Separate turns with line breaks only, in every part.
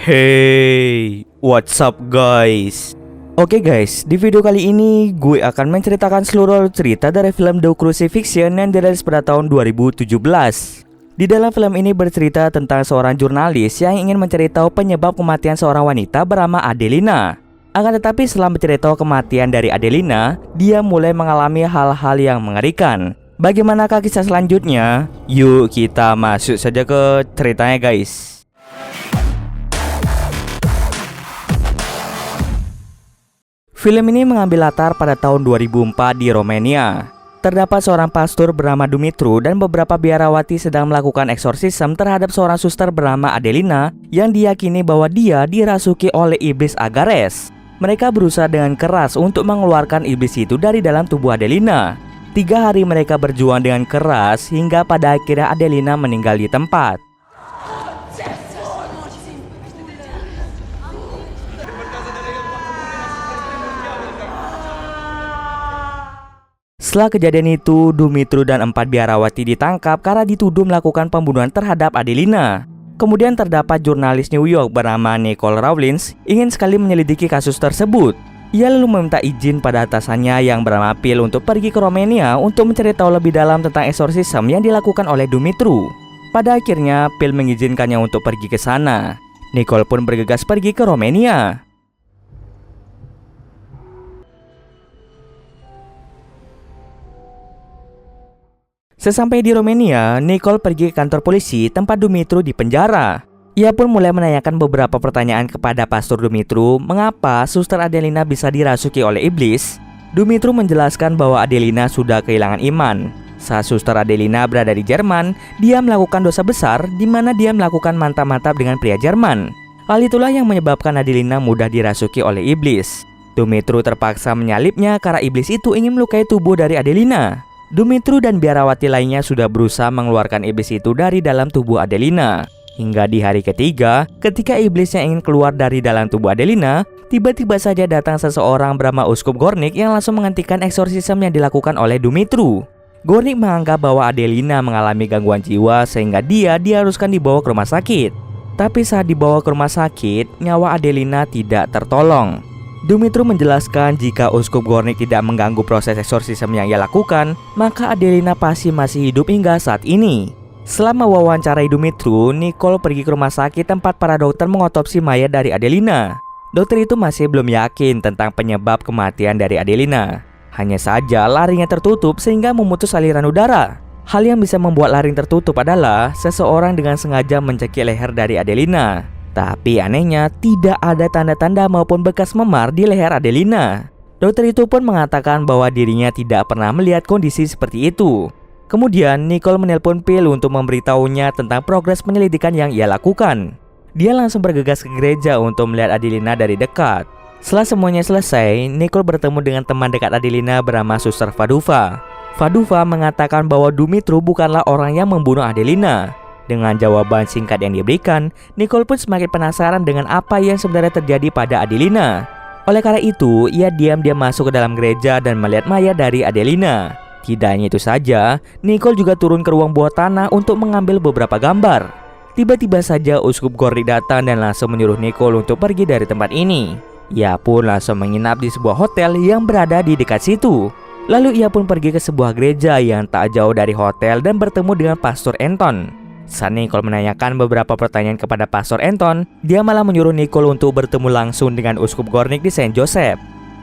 Hey, what's up guys? Oke guys, di video kali ini gue akan menceritakan seluruh cerita dari film The Crucifixion yang dirilis pada tahun 2017. Di dalam film ini bercerita tentang seorang jurnalis yang ingin mencari tahu penyebab kematian seorang wanita bernama Adelina. Akan tetapi setelah mencari tahu kematian dari Adelina, dia mulai mengalami hal-hal yang mengerikan. Bagaimanakah kisah selanjutnya? Yuk kita masuk saja ke ceritanya guys. Film ini mengambil latar pada tahun 2004 di Romania. Terdapat seorang pastor bernama Dumitru dan beberapa biarawati sedang melakukan eksorsisme terhadap seorang suster bernama Adelina yang diyakini bahwa dia dirasuki oleh iblis Agares. Mereka berusaha dengan keras untuk mengeluarkan iblis itu dari dalam tubuh Adelina. 3 hari mereka berjuang dengan keras hingga pada akhirnya Adelina meninggal di tempat. Setelah kejadian itu, Dumitru dan 4 biarawati ditangkap karena dituduh melakukan pembunuhan terhadap Adelina. Kemudian terdapat jurnalis New York bernama Nicole Rawlins ingin sekali menyelidiki kasus tersebut. Ia lalu meminta izin pada atasannya yang bernama Phil untuk pergi ke Romania untuk mencari tahu lebih dalam tentang eksorsisme yang dilakukan oleh Dumitru. Pada akhirnya, Phil mengizinkannya untuk pergi ke sana. Nicole pun bergegas pergi ke Romania. Sesampai di Romania, Nicole pergi ke kantor polisi tempat Dumitru dipenjara. Ia pun mulai menanyakan beberapa pertanyaan kepada pastor Dumitru, mengapa suster Adelina bisa dirasuki oleh iblis. Dumitru menjelaskan bahwa Adelina sudah kehilangan iman. Saat suster Adelina berada di Jerman, dia melakukan dosa besar di mana dia melakukan mantap-mantap dengan pria Jerman. Hal itulah yang menyebabkan Adelina mudah dirasuki oleh iblis. Dumitru terpaksa menyalibnya karena iblis itu ingin melukai tubuh dari Adelina. Dumitru dan biarawati lainnya sudah berusaha mengeluarkan iblis itu dari dalam tubuh Adelina. Hingga di hari ketiga, ketika iblis yang ingin keluar dari dalam tubuh Adelina, tiba-tiba saja datang seseorang bernama Uskup Gornik yang langsung menghentikan eksorsisme yang dilakukan oleh Dumitru. Gornik menganggap bahwa Adelina mengalami gangguan jiwa sehingga dia diharuskan dibawa ke rumah sakit. Tapi saat dibawa ke rumah sakit, nyawa Adelina tidak tertolong. Dumitru menjelaskan jika Uskup Gornik tidak mengganggu proses eksorsisme yang ia lakukan, maka Adelina pasti masih hidup hingga saat ini. Selama mewawancarai Dumitru, Nicole pergi ke rumah sakit tempat para dokter mengotopsi mayat dari Adelina. Dokter itu masih belum yakin tentang penyebab kematian dari Adelina. Hanya saja laringnya tertutup sehingga memutus aliran udara. Hal yang bisa membuat laring tertutup adalah seseorang dengan sengaja mencekik leher dari Adelina. Tapi anehnya tidak ada tanda-tanda maupun bekas memar di leher Adelina. Dokter itu pun mengatakan bahwa dirinya tidak pernah melihat kondisi seperti itu. Kemudian Nicole menelpon Phil untuk memberitahunya tentang progres penyelidikan yang ia lakukan. Dia langsung bergegas ke gereja untuk melihat Adelina dari dekat. Setelah semuanya selesai, Nicole bertemu dengan teman dekat Adelina bernama Suster Faduva. Faduva mengatakan bahwa Dumitru bukanlah orang yang membunuh Adelina. Dengan jawaban singkat yang diberikan, Nicole pun semakin penasaran dengan apa yang sebenarnya terjadi pada Adelina. Oleh karena itu, ia diam-diam masuk ke dalam gereja dan melihat mayat dari Adelina. Tidak hanya itu saja, Nicole juga turun ke ruang bawah tanah untuk mengambil beberapa gambar. Tiba-tiba saja Uskup Gornik datang dan langsung menyuruh Nicole untuk pergi dari tempat ini. Ia pun langsung menginap di sebuah hotel yang berada di dekat situ. Lalu ia pun pergi ke sebuah gereja yang tak jauh dari hotel dan bertemu dengan Pastor Anton. Saat Nicole menanyakan beberapa pertanyaan kepada Pastor Anton, dia malah menyuruh Nicole untuk bertemu langsung dengan Uskup Gornik di Saint Joseph.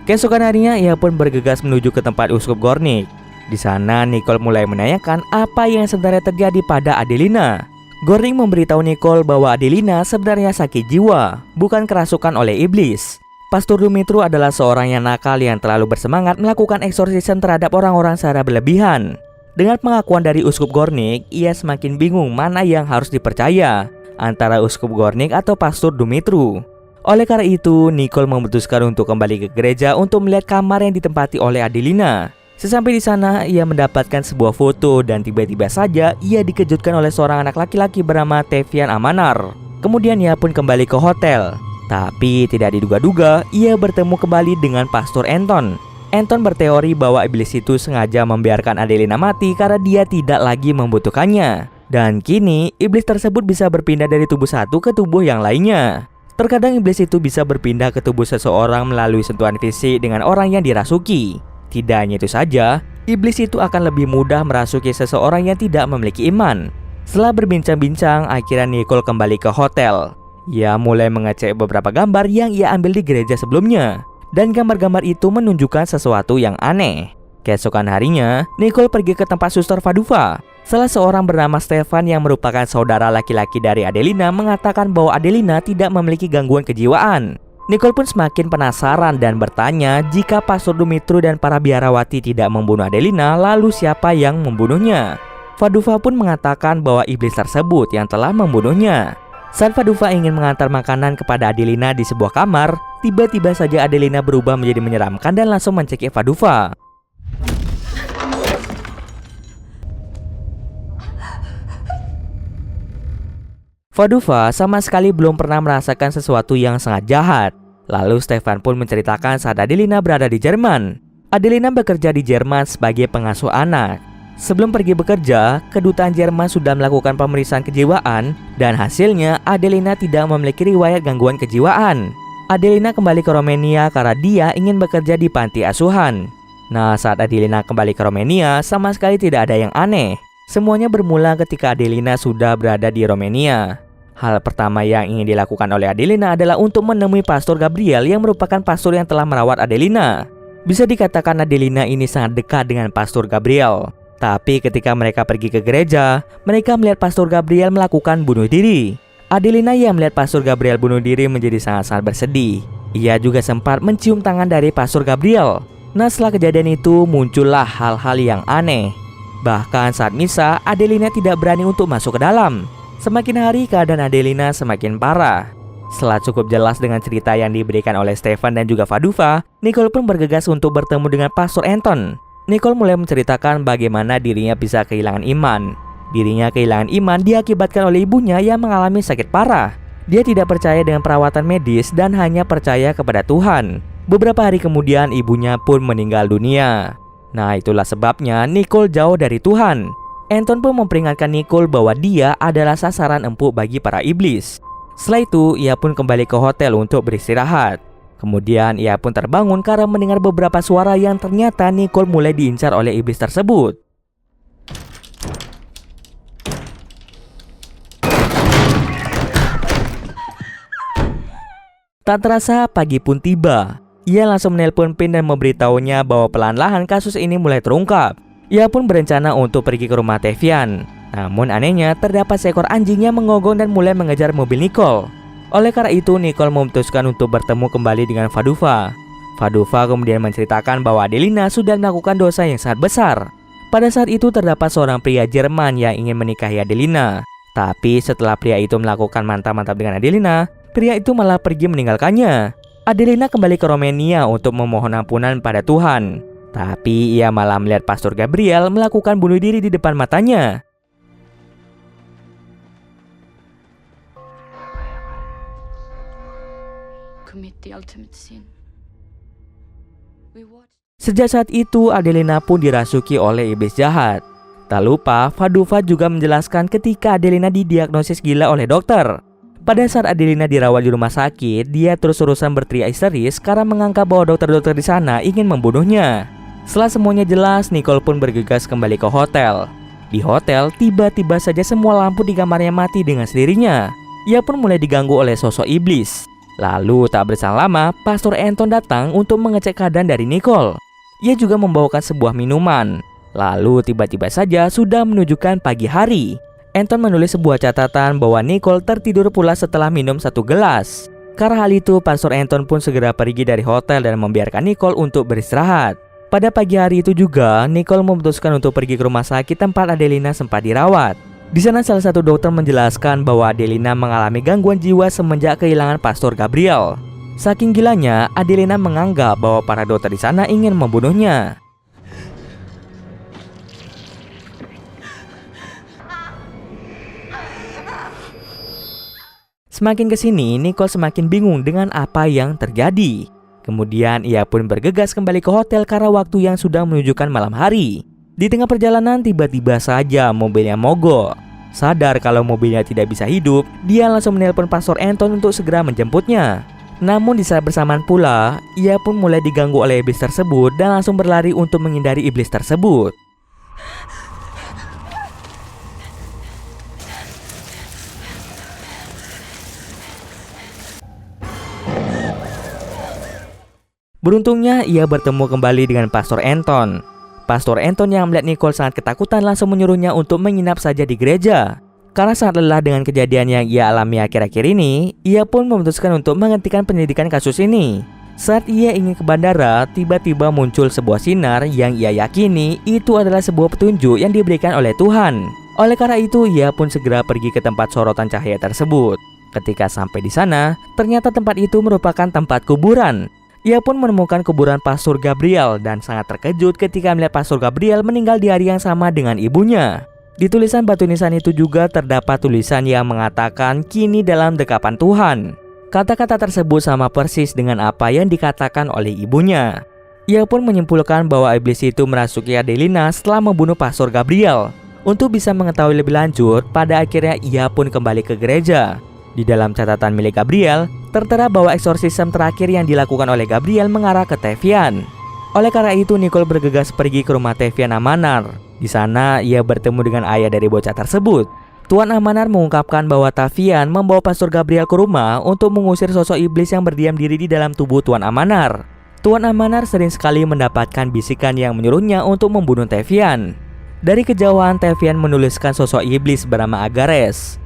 Keesokan harinya, ia pun bergegas menuju ke tempat Uskup Gornik. Di sana, Nicole mulai menanyakan apa yang sebenarnya terjadi pada Adelina. Gornik memberitahu Nicole bahwa Adelina sebenarnya sakit jiwa, bukan kerasukan oleh iblis. Pastor Dumitru adalah seorang yang nakal yang terlalu bersemangat melakukan eksorsisme terhadap orang-orang secara berlebihan. Dengan pengakuan dari Uskup Gornik, ia semakin bingung mana yang harus dipercaya, antara Uskup Gornik atau Pastor Dumitru. Oleh karena itu, Nicole memutuskan untuk kembali ke gereja untuk melihat kamar yang ditempati oleh Adelina. Sesampai di sana, ia mendapatkan sebuah foto dan tiba-tiba saja ia dikejutkan oleh seorang anak laki-laki bernama Tevian Amanar. Kemudian ia pun kembali ke hotel. Tapi tidak diduga-duga, ia bertemu kembali dengan Pastor Anton. Anton berteori bahwa iblis itu sengaja membiarkan Adelina mati karena dia tidak lagi membutuhkannya. Dan kini, iblis tersebut bisa berpindah dari tubuh satu ke tubuh yang lainnya. Terkadang iblis itu bisa berpindah ke tubuh seseorang melalui sentuhan fisik dengan orang yang dirasuki. Tidak hanya itu saja, iblis itu akan lebih mudah merasuki seseorang yang tidak memiliki iman. Setelah berbincang-bincang, akhirnya Nicole kembali ke hotel. Ia mulai mengecek beberapa gambar yang ia ambil di gereja sebelumnya. Dan gambar-gambar itu menunjukkan sesuatu yang aneh. Keesokan harinya, Nicole pergi ke tempat suster Faduva. Salah seorang bernama Stefan yang merupakan saudara laki-laki dari Adelina mengatakan bahwa Adelina tidak memiliki gangguan kejiwaan. Nicole pun semakin penasaran dan bertanya jika Pastor Dumitru dan para biarawati tidak membunuh Adelina, lalu siapa yang membunuhnya? Faduva pun mengatakan bahwa iblis tersebut yang telah membunuhnya. Saat Faduva ingin mengantar makanan kepada Adelina di sebuah kamar, tiba-tiba saja Adelina berubah menjadi menyeramkan dan langsung mencekik Faduva. Faduva sama sekali belum pernah merasakan sesuatu yang sangat jahat. Lalu Stefan pun menceritakan saat Adelina berada di Jerman. Adelina bekerja di Jerman sebagai pengasuh anak. Sebelum pergi bekerja, kedutaan Jerman sudah melakukan pemeriksaan kejiwaan dan hasilnya Adelina tidak memiliki riwayat gangguan kejiwaan. Adelina kembali ke Romania karena dia ingin bekerja di panti asuhan. Nah, saat Adelina kembali ke Romania, sama sekali tidak ada yang aneh. Semuanya bermula ketika Adelina sudah berada di Romania. Hal pertama yang ingin dilakukan oleh Adelina adalah untuk menemui Pastor Gabriel yang merupakan pastor yang telah merawat Adelina. Bisa dikatakan Adelina ini sangat dekat dengan Pastor Gabriel. Tapi ketika mereka pergi ke gereja, mereka melihat Pastor Gabriel melakukan bunuh diri. Adelina yang melihat Pastor Gabriel bunuh diri menjadi sangat-sangat bersedih. Ia juga sempat mencium tangan dari Pastor Gabriel. Nah, setelah kejadian itu muncullah hal-hal yang aneh. Bahkan saat misa, Adelina tidak berani untuk masuk ke dalam. Semakin hari keadaan Adelina semakin parah. Setelah cukup jelas dengan cerita yang diberikan oleh Stefan dan juga Faduva, Nicole pun bergegas untuk bertemu dengan Pastor Anton. Nicole mulai menceritakan bagaimana dirinya bisa kehilangan iman. Dirinya kehilangan iman diakibatkan oleh ibunya yang mengalami sakit parah. Dia tidak percaya dengan perawatan medis dan hanya percaya kepada Tuhan. Beberapa hari kemudian ibunya pun meninggal dunia. Nah, itulah sebabnya Nicole jauh dari Tuhan. Anton pun memperingatkan Nicole bahwa dia adalah sasaran empuk bagi para iblis. Setelah itu, ia pun kembali ke hotel untuk beristirahat. Kemudian ia pun terbangun karena mendengar beberapa suara yang ternyata Nicole mulai diincar oleh iblis tersebut. Tak terasa pagi pun tiba. Ia langsung menelpon Pin dan memberitahunya bahwa pelan-lahan kasus ini mulai terungkap. Ia pun berencana untuk pergi ke rumah Tevian. Namun anehnya terdapat seekor anjing yang mengonggong dan mulai mengejar mobil Nicole. Oleh karena itu Nicole memutuskan untuk bertemu kembali dengan Faduva. Faduva kemudian menceritakan bahwa Adelina sudah melakukan dosa yang sangat besar. Pada saat itu terdapat seorang pria Jerman yang ingin menikahi Adelina. Tapi setelah pria itu melakukan mantap-mantap dengan Adelina, pria itu malah pergi meninggalkannya. Adelina kembali ke Romania untuk memohon ampunan pada Tuhan. Tapi ia malah melihat Pastor Gabriel melakukan bunuh diri di depan matanya. Sejak saat itu Adelina pun dirasuki oleh iblis jahat. Tak lupa Faduva juga menjelaskan ketika Adelina didiagnosis gila oleh dokter. Pada saat Adelina dirawat di rumah sakit, dia terus-terusan berteriak histeris karena menganggap bahwa dokter-dokter di sana ingin membunuhnya. Setelah semuanya jelas, Nicole pun bergegas kembali ke hotel. Di hotel, tiba-tiba saja semua lampu di kamarnya mati dengan sendirinya. Ia pun mulai diganggu oleh sosok iblis. Lalu tak berselang lama, Pastor Anton datang untuk mengecek keadaan dari Nicole. Ia juga membawakan sebuah minuman. Lalu tiba-tiba saja sudah menunjukkan pagi hari. Anton menulis sebuah catatan bahwa Nicole tertidur pula setelah minum 1 gelas. Karena hal itu, Pastor Anton pun segera pergi dari hotel dan membiarkan Nicole untuk beristirahat. Pada pagi hari itu juga, Nicole memutuskan untuk pergi ke rumah sakit tempat Adelina sempat dirawat. Di sana salah satu dokter menjelaskan bahwa Adelina mengalami gangguan jiwa semenjak kehilangan Pastor Gabriel. Saking gilanya, Adelina menganggap bahwa para dokter di sana ingin membunuhnya. Semakin kesini, Nicole semakin bingung dengan apa yang terjadi. Kemudian ia pun bergegas kembali ke hotel karena waktu yang sudah menunjukkan malam hari. Di tengah perjalanan tiba-tiba saja mobilnya mogok. Sadar kalau mobilnya tidak bisa hidup, dia langsung menelpon Pastor Anton untuk segera menjemputnya. Namun di saat bersamaan pula, ia pun mulai diganggu oleh iblis tersebut dan langsung berlari untuk menghindari iblis tersebut. Beruntungnya ia bertemu kembali dengan Pastor Anton. Pastor Anton yang melihat Nicole sangat ketakutan langsung menyuruhnya untuk menginap saja di gereja. Karena sangat lelah dengan kejadian yang ia alami akhir-akhir ini, ia pun memutuskan untuk menghentikan penyelidikan kasus ini. Saat ia ingin ke bandara, tiba-tiba muncul sebuah sinar yang ia yakini itu adalah sebuah petunjuk yang diberikan oleh Tuhan. Oleh karena itu, ia pun segera pergi ke tempat sorotan cahaya tersebut. Ketika sampai di sana, ternyata tempat itu merupakan tempat kuburan. Ia pun menemukan kuburan Pastor Gabriel dan sangat terkejut ketika melihat Pastor Gabriel meninggal di hari yang sama dengan ibunya. Di tulisan batu nisan itu juga terdapat tulisan yang mengatakan kini dalam dekapan Tuhan. Kata-kata tersebut sama persis dengan apa yang dikatakan oleh ibunya. Ia pun menyimpulkan bahwa iblis itu merasuki Adelina setelah membunuh Pastor Gabriel. Untuk bisa mengetahui lebih lanjut, pada akhirnya ia pun kembali ke gereja. Di dalam catatan milik Gabriel, tertera bahwa eksorsisme terakhir yang dilakukan oleh Gabriel mengarah ke Tevian. Oleh karena itu, Nicole bergegas pergi ke rumah Tevian Amanar. Di sana, ia bertemu dengan ayah dari bocah tersebut. Tuan Amanar mengungkapkan bahwa Tevian membawa Pastor Gabriel ke rumah untuk mengusir sosok iblis yang berdiam diri di dalam tubuh Tuan Amanar. Tuan Amanar sering sekali mendapatkan bisikan yang menyuruhnya untuk membunuh Tevian. Dari kejauhan, Tevian menuliskan sosok iblis bernama Agares.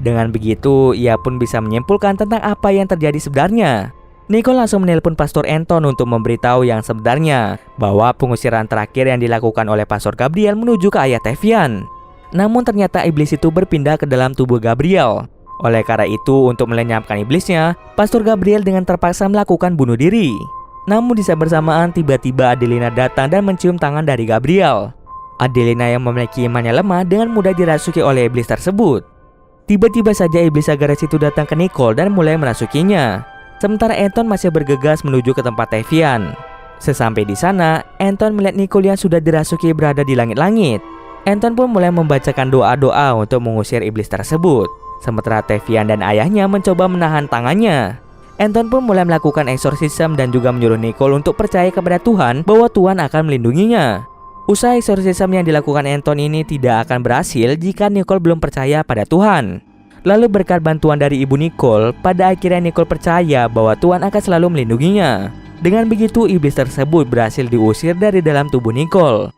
Dengan begitu, ia pun bisa menyimpulkan tentang apa yang terjadi sebenarnya. Nicole langsung menelpon Pastor Anton untuk memberitahu yang sebenarnya, bahwa pengusiran terakhir yang dilakukan oleh Pastor Gabriel menuju ke ayah Tevian. Namun ternyata iblis itu berpindah ke dalam tubuh Gabriel. Oleh karena itu, untuk melenyapkan iblisnya, Pastor Gabriel dengan terpaksa melakukan bunuh diri. Namun di saat bersamaan, tiba-tiba Adelina datang dan mencium tangan dari Gabriel. Adelina yang memiliki imannya lemah dengan mudah dirasuki oleh iblis tersebut. Tiba-tiba saja iblis Agares itu datang ke Nicole dan mulai merasukinya. Sementara Anton masih bergegas menuju ke tempat Tevian. Sesampai di sana, Anton melihat Nicole yang sudah dirasuki berada di langit-langit. Anton pun mulai membacakan doa-doa untuk mengusir iblis tersebut. Sementara Tevian dan ayahnya mencoba menahan tangannya. Anton pun mulai melakukan eksorsisme dan juga menyuruh Nicole untuk percaya kepada Tuhan bahwa Tuhan akan melindunginya. Usaha eksorsisme yang dilakukan Anton ini tidak akan berhasil jika Nicole belum percaya pada Tuhan. Lalu berkat bantuan dari ibu Nicole, pada akhirnya Nicole percaya bahwa Tuhan akan selalu melindunginya. Dengan begitu, iblis tersebut berhasil diusir dari dalam tubuh Nicole.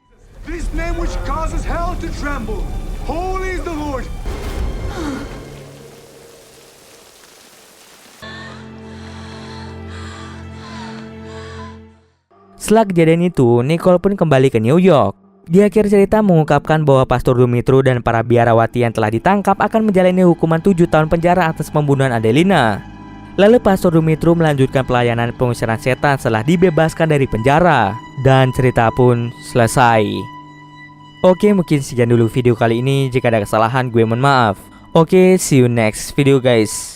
This name which causes hell to tremble. Holy is the Lord.
Setelah kejadian itu, Nicole pun kembali ke New York. Di akhir cerita mengungkapkan bahwa Pastor Dumitru dan para biarawati yang telah ditangkap akan menjalani hukuman 7 tahun penjara atas pembunuhan Adelina. Lalu Pastor Dumitru melanjutkan pelayanan pengusiran setan setelah dibebaskan dari penjara. Dan cerita pun selesai. Oke, mungkin sekian dulu video kali ini. Jika ada kesalahan, gue mohon maaf. Oke, see you next video guys.